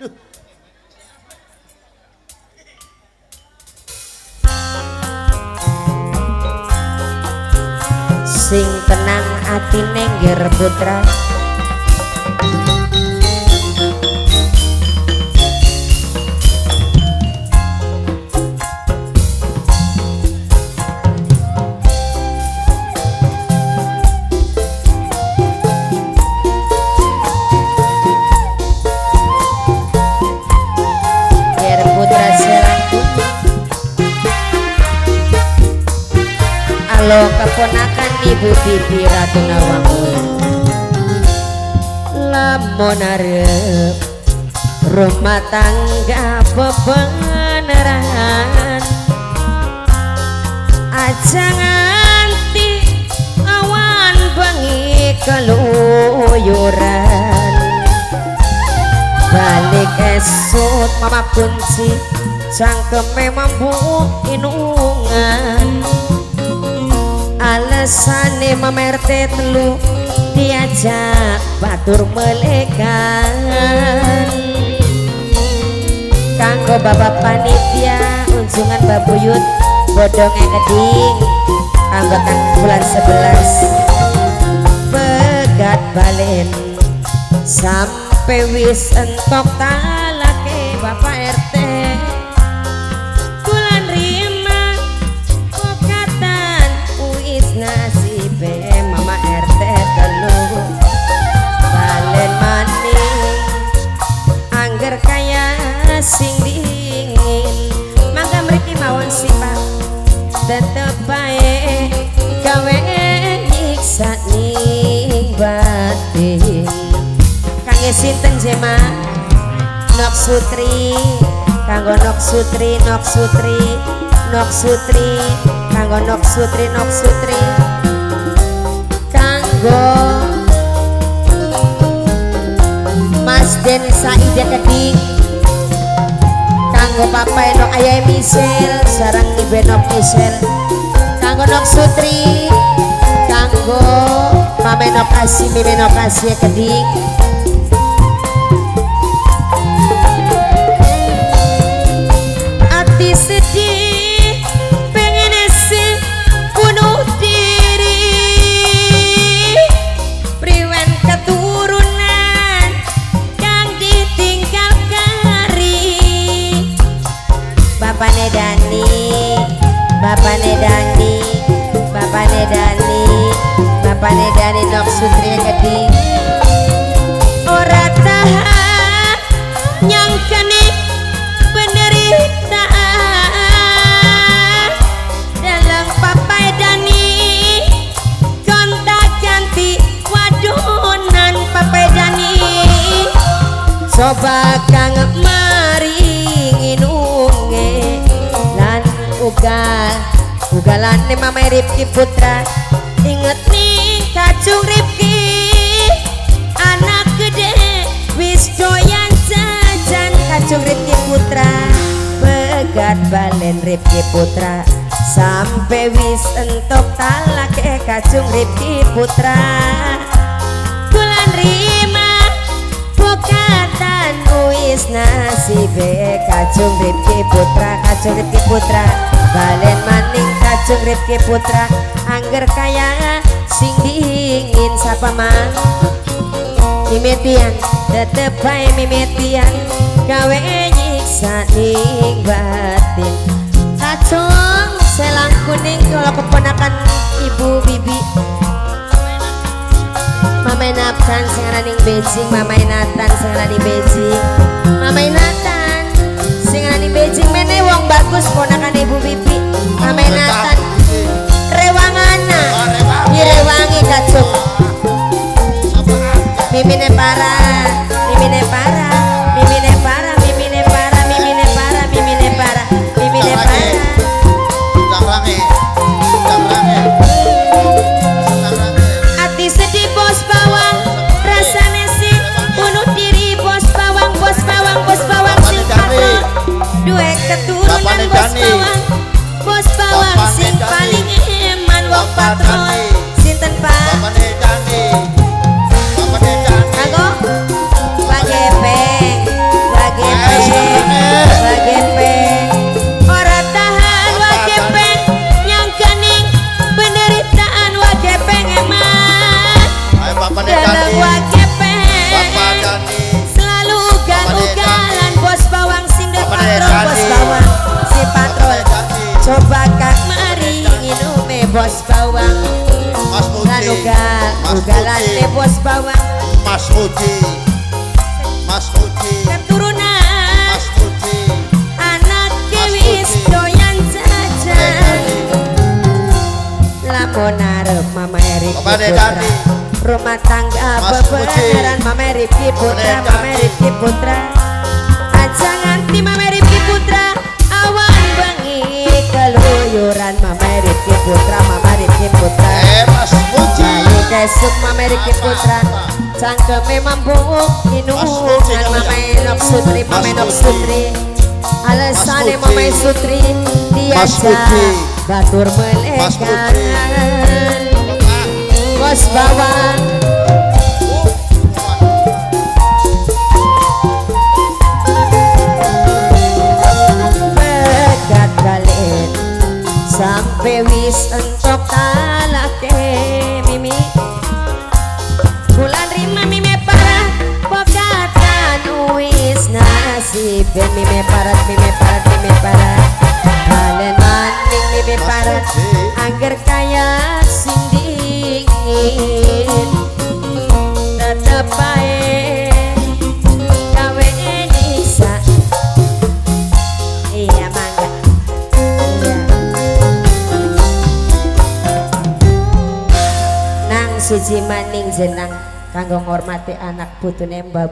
Sing tenang atine ngger putra ngger putra selangkung alo keponakan ibu bibi Ratu Nawangun lamun arep rumah tangga bebeneran aja nganti awan bengi keluyuran balik esut mama kunci cangkeme mambu inungan alesane mamerte telu diajak batur melekan kanggo bapak panitia unjungan babuyut bodongnya keding kanggo kan bulan 11 pegat balen sampai wis entok talake bapak RT nasibe mama RT telu balen maning angger kaya sing dingin mangga mriki mawon sifat tetep bae gawe nyiksa ning batin kangge sinten jema Nok Sutri kanggo Nok Sutri Nok Sutri Nok Sutri kanggo Nok Sutri Nok Sutri kanggo Mas Den Saida Keding kanggo Papa Nok Ayah Michelle sarang Ibu Nok Michelle kanggo Nok Sutri kanggo Mame Nok Asih Mime Nok Asih Keding ati sedih Bapane Dani Nok Sutri Keding ora tahan nyangkane penderitaan dalam Papai Dani gonta ganti wadonan Papai Dani coba kang maringi nunge lan ugalane Mama Ripki Putra inget nih kacung Ripki anak gede wis doyan jajan kacung Ripki Putra pegat balen Ripki Putra sampai wis entok talake kacung Ripki Putra bulan rima bokatan wis nasibe kacung Ripki Putra balen maning kacung Ripki Putra angger kaya sing dingin sapa mang mimetian tetep bae mimetian gawe nyiksa ning batin kacung selang kuning kalau keponakan ibu bibi Mamai Natan sing ning Beijing Mamai Natan sing ning Beijing Mamai Natan sing ning Beijing mene wong bagus ponakan ibu bibi Mamai Natan rewangana direwangi kacung mimine para mimine para mimine para mimine para mimine para mimine para mimine para ati sedih bos bawang rasane sih bunuh diri bos bawang sing patron duwe keturunan bos bawang sing paling eman wong patron sinten Pak kanggo Pak ugalane bos bawang Mas Hudi keturunan Mas Hudi anak wis doyan jajan lamun arep Mama Rifki Putra rumah tangga bebeneran Mama Rifki Putra aja nganti Mama Rifki Putra awan bengi keluyuran Mama Rifki Putra Mas Hudi ayo kesuk Mama Rifki Putra cangkeme mampu inungan Mama Enok Sutri alasannya Mama Sutri diajak batur melekan bos bawang begat galin sampai wis entok talake mimi bulan rima mimi parah bogatan wis nasib mimi parat kalian maning mimi parat angger kaya sing dingin tetep bae gawe nisa iya mangga iya. Nang suci maning jenang kanggo ngormati anak putune Mbak